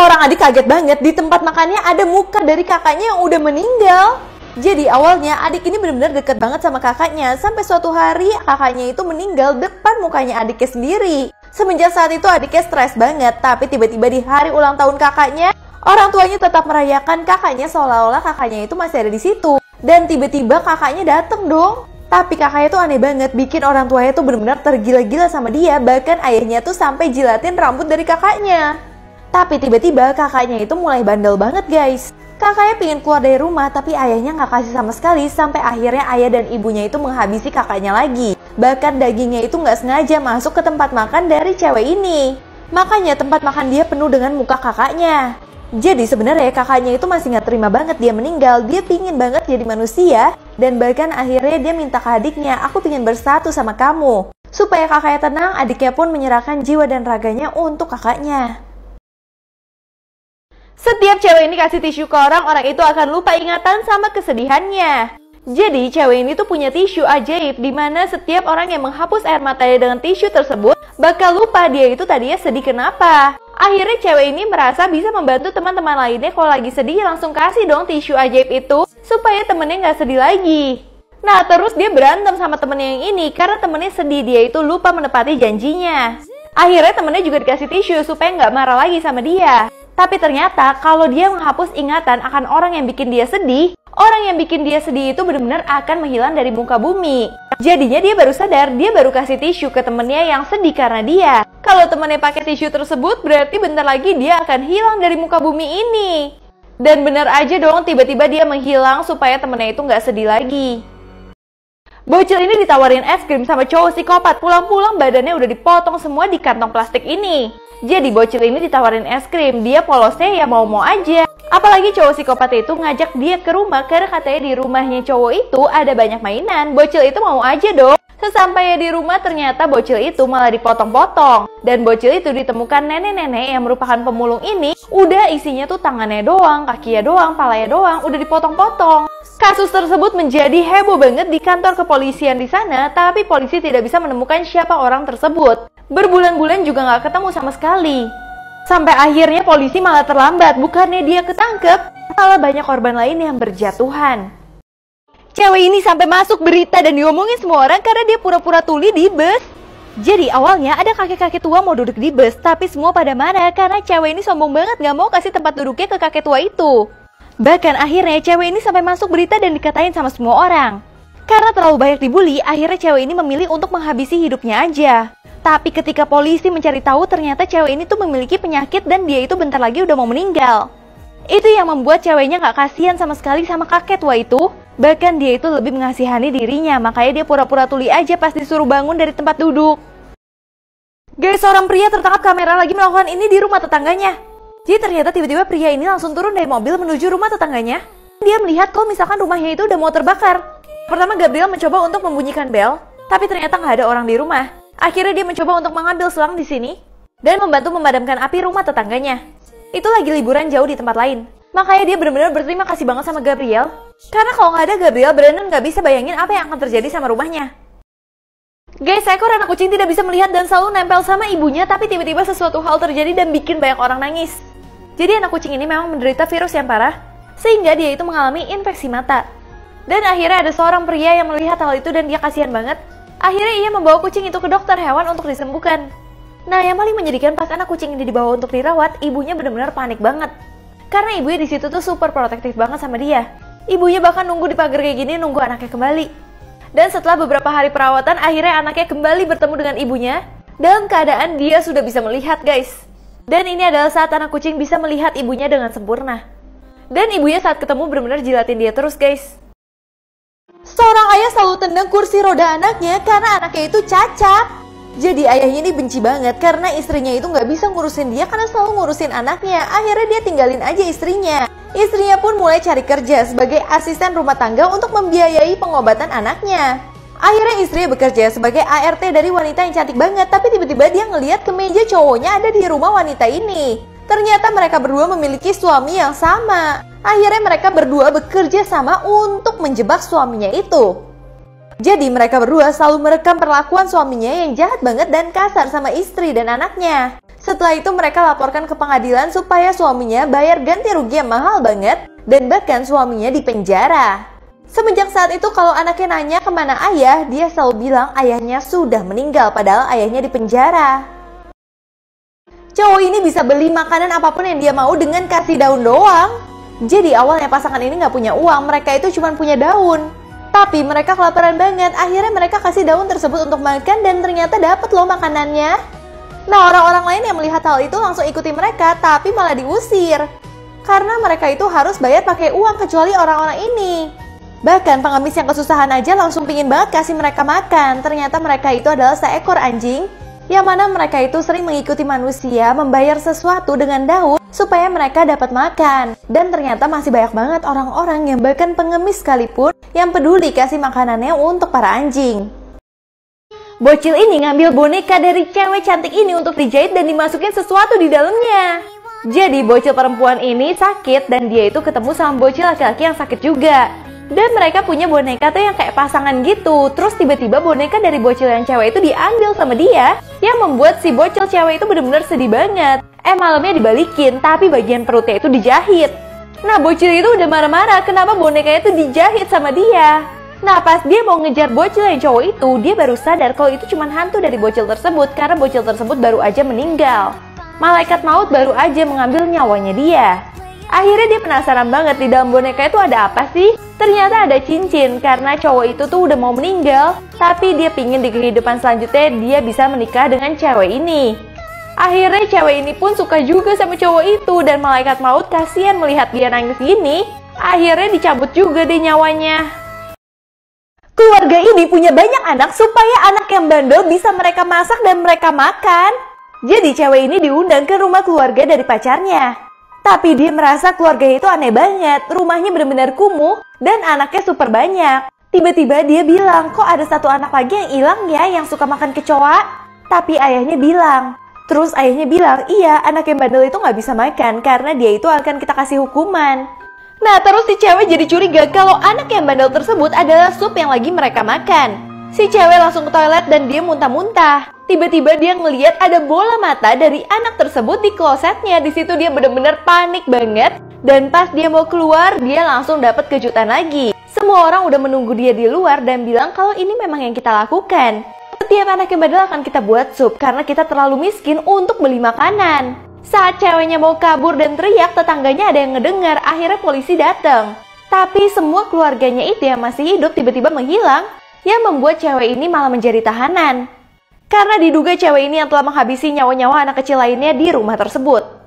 Seorang adik kaget banget, di tempat makannya ada muka dari kakaknya yang udah meninggal. Jadi awalnya adik ini benar-benar deket banget sama kakaknya, sampai suatu hari kakaknya itu meninggal depan mukanya adiknya sendiri. Semenjak saat itu adiknya stres banget, tapi tiba-tiba di hari ulang tahun kakaknya, orang tuanya tetap merayakan kakaknya seolah-olah kakaknya itu masih ada di situ. Dan tiba-tiba kakaknya dateng dong. Tapi kakaknya tuh aneh banget, bikin orang tuanya tuh benar-benar tergila-gila sama dia. Bahkan ayahnya tuh sampai jilatin rambut dari kakaknya. Tapi tiba-tiba kakaknya itu mulai bandel banget guys. Kakaknya pengen keluar dari rumah, tapi ayahnya gak kasih sama sekali. Sampai akhirnya ayah dan ibunya itu menghabisi kakaknya lagi. Bahkan dagingnya itu gak sengaja masuk ke tempat makan dari cewek ini. Makanya tempat makan dia penuh dengan muka kakaknya. Jadi sebenarnya kakaknya itu masih gak terima banget dia meninggal. Dia pingin banget jadi manusia. Dan bahkan akhirnya dia minta ke adiknya, aku pingin bersatu sama kamu. Supaya kakaknya tenang, adiknya pun menyerahkan jiwa dan raganya untuk kakaknya. Setiap cewek ini kasih tisu ke orang itu akan lupa ingatan sama kesedihannya. Jadi cewek ini tuh punya tisu ajaib, dimana setiap orang yang menghapus air matanya dengan tisu tersebut bakal lupa dia itu tadinya sedih kenapa. Akhirnya cewek ini merasa bisa membantu teman-teman lainnya kalau lagi sedih, langsung kasih dong tisu ajaib itu supaya temennya nggak sedih lagi. Nah terus dia berantem sama temennya yang ini karena temennya sedih, dia itu lupa menepati janjinya. Akhirnya temennya juga dikasih tisu supaya nggak marah lagi sama dia. Tapi ternyata kalau dia menghapus ingatan akan orang yang bikin dia sedih, orang yang bikin dia sedih itu benar-benar akan menghilang dari muka bumi. Jadinya dia baru sadar, dia baru kasih tisu ke temennya yang sedih karena dia. Kalau temennya pakai tisu tersebut, berarti bentar lagi dia akan hilang dari muka bumi ini. Dan benar aja dong, tiba-tiba dia menghilang supaya temennya itu nggak sedih lagi. Bocil ini ditawarin es krim sama cowok psikopat, pulang-pulang badannya udah dipotong semua di kantong plastik ini. Jadi bocil ini ditawarin es krim, dia polosnya ya mau-mau aja. Apalagi cowok psikopat itu ngajak dia ke rumah karena katanya di rumahnya cowok itu ada banyak mainan. Bocil itu mau aja dong. Sesampainya di rumah ternyata bocil itu malah dipotong-potong. Dan bocil itu ditemukan nenek-nenek yang merupakan pemulung ini udah isinya tuh tangannya doang, kakinya doang, palanya doang, udah dipotong-potong. Kasus tersebut menjadi heboh banget di kantor kepolisian di sana, tapi polisi tidak bisa menemukan siapa orang tersebut. Berbulan-bulan juga nggak ketemu sama sekali. Sampai akhirnya polisi malah terlambat, bukannya dia ketangkep, malah banyak korban lain yang berjatuhan. Cewek ini sampai masuk berita dan diomongin semua orang karena dia pura-pura tuli di bus. Jadi awalnya ada kakek-kakek tua mau duduk di bus, tapi semua pada marah karena cewek ini sombong banget nggak mau kasih tempat duduknya ke kakek tua itu. Bahkan akhirnya cewek ini sampai masuk berita dan dikatain sama semua orang. Karena terlalu banyak dibully, akhirnya cewek ini memilih untuk menghabisi hidupnya aja. Tapi ketika polisi mencari tahu, ternyata cewek ini tuh memiliki penyakit dan dia itu bentar lagi udah mau meninggal. Itu yang membuat ceweknya gak kasihan sama sekali sama kakek tua itu. Bahkan dia itu lebih mengasihani dirinya, makanya dia pura-pura tuli aja pas disuruh bangun dari tempat duduk. Guys, seorang pria tertangkap kamera lagi melakukan ini di rumah tetangganya. Jadi ternyata tiba-tiba pria ini langsung turun dari mobil menuju rumah tetangganya. Dia melihat kalau misalkan rumahnya itu udah mau terbakar. Pertama Gabriel mencoba untuk membunyikan bel, tapi ternyata nggak ada orang di rumah. Akhirnya dia mencoba untuk mengambil selang di sini dan membantu memadamkan api rumah tetangganya. Itu lagi liburan jauh di tempat lain. Makanya dia benar-benar berterima kasih banget sama Gabriel. Karena kalau nggak ada Gabriel, Brandon nggak bisa bayangin apa yang akan terjadi sama rumahnya. Guys, seekor anak kucing tidak bisa melihat dan selalu nempel sama ibunya, tapi tiba-tiba sesuatu hal terjadi dan bikin banyak orang nangis. Jadi anak kucing ini memang menderita virus yang parah, sehingga dia itu mengalami infeksi mata. Dan akhirnya ada seorang pria yang melihat hal itu dan dia kasihan banget. Akhirnya ia membawa kucing itu ke dokter hewan untuk disembuhkan. Nah, yang paling menyedihkan pas anak kucing ini dibawa untuk dirawat, ibunya benar-benar panik banget. Karena ibunya di situ tuh super protektif banget sama dia. Ibunya bahkan nunggu di pagar kayak gini nunggu anaknya kembali. Dan setelah beberapa hari perawatan, akhirnya anaknya kembali bertemu dengan ibunya dalam keadaan dia sudah bisa melihat, guys. Dan ini adalah saat anak kucing bisa melihat ibunya dengan sempurna. Dan ibunya saat ketemu benar-benar jilatin dia terus, guys. Seorang ayah selalu tendang kursi roda anaknya karena anaknya itu cacat. Jadi ayahnya ini benci banget karena istrinya itu nggak bisa ngurusin dia karena selalu ngurusin anaknya. Akhirnya dia tinggalin aja istrinya. Istrinya pun mulai cari kerja sebagai asisten rumah tangga untuk membiayai pengobatan anaknya. Akhirnya istrinya bekerja sebagai ART dari wanita yang cantik banget. Tapi tiba-tiba dia ngelihat kemeja cowoknya ada di rumah wanita ini. Ternyata mereka berdua memiliki suami yang sama. Akhirnya mereka berdua bekerja sama untuk menjebak suaminya itu. Jadi mereka berdua selalu merekam perlakuan suaminya yang jahat banget dan kasar sama istri dan anaknya. Setelah setelah itu mereka laporkan ke pengadilan supaya suaminya bayar ganti rugi yang mahal banget dan bahkan suaminya dipenjara. Semenjak saat itu kalau anaknya nanya kemana ayah, dia selalu bilang ayahnya sudah meninggal padahal ayahnya dipenjara. Cowok ini bisa beli makanan apapun yang dia mau dengan kasih daun doang. Jadi awalnya pasangan ini nggak punya uang, mereka itu cuma punya daun. Tapi mereka kelaparan banget, akhirnya mereka kasih daun tersebut untuk makan dan ternyata dapat loh makanannya. Nah, orang-orang lain yang melihat hal itu langsung ikuti mereka, tapi malah diusir. Karena mereka itu harus bayar pakai uang kecuali orang-orang ini. Bahkan pengemis yang kesusahan aja langsung pingin banget kasih mereka makan. Ternyata mereka itu adalah seekor anjing, yang mana mereka itu sering mengikuti manusia membayar sesuatu dengan daun supaya mereka dapat makan. Dan ternyata masih banyak banget orang-orang yang bahkan pengemis sekalipun yang peduli kasih makanannya untuk para anjing. Bocil ini ngambil boneka dari cewek cantik ini untuk dijahit dan dimasukin sesuatu di dalamnya. Jadi bocil perempuan ini sakit dan dia itu ketemu sama bocil laki-laki yang sakit juga. Dan mereka punya boneka tuh yang kayak pasangan gitu. Terus tiba-tiba boneka dari bocil yang cewek itu diambil sama dia, yang membuat si bocil cewek itu bener-bener sedih banget. Malamnya dibalikin, tapi bagian perutnya itu dijahit. Nah, bocil itu udah marah-marah kenapa bonekanya itu dijahit sama dia. Nah, pas dia mau ngejar bocil yang cowok itu, dia baru sadar kalau itu cuma hantu dari bocil tersebut karena bocil tersebut baru aja meninggal. Malaikat maut baru aja mengambil nyawanya dia. Akhirnya dia penasaran banget di dalam boneka itu ada apa sih? Ternyata ada cincin karena cowok itu tuh udah mau meninggal, tapi dia pingin di kehidupan selanjutnya dia bisa menikah dengan cewek ini. Akhirnya cewek ini pun suka juga sama cowok itu dan malaikat maut kasihan melihat dia nangis gini. Akhirnya dicabut juga deh nyawanya. Keluarga ini punya banyak anak supaya anak yang bandel bisa mereka masak dan mereka makan. Jadi cewek ini diundang ke rumah keluarga dari pacarnya. Tapi dia merasa keluarga itu aneh banget, rumahnya benar-benar kumuh dan anaknya super banyak. Tiba-tiba dia bilang, kok ada satu anak lagi yang hilang ya yang suka makan kecoa? Tapi ayahnya bilang. Terus ayahnya bilang, iya anak yang bandel itu nggak bisa makan karena dia itu akan kita kasih hukuman. Nah, terus si cewek jadi curiga kalau anak yang bandel tersebut adalah sup yang lagi mereka makan. Si cewek langsung ke toilet dan dia muntah-muntah. Tiba-tiba dia ngeliat ada bola mata dari anak tersebut di klosetnya. Di situ dia bener-bener panik banget. Dan pas dia mau keluar, dia langsung dapat kejutan lagi. Semua orang udah menunggu dia di luar dan bilang kalau ini memang yang kita lakukan. Setiap anak yang bandel akan kita buat sup karena kita terlalu miskin untuk beli makanan. Saat ceweknya mau kabur dan teriak, tetangganya ada yang ngedengar, akhirnya polisi datang. Tapi semua keluarganya itu yang masih hidup tiba-tiba menghilang, yang membuat cewek ini malah menjadi tahanan. Karena diduga cewek ini yang telah menghabisi nyawa-nyawa anak kecil lainnya di rumah tersebut.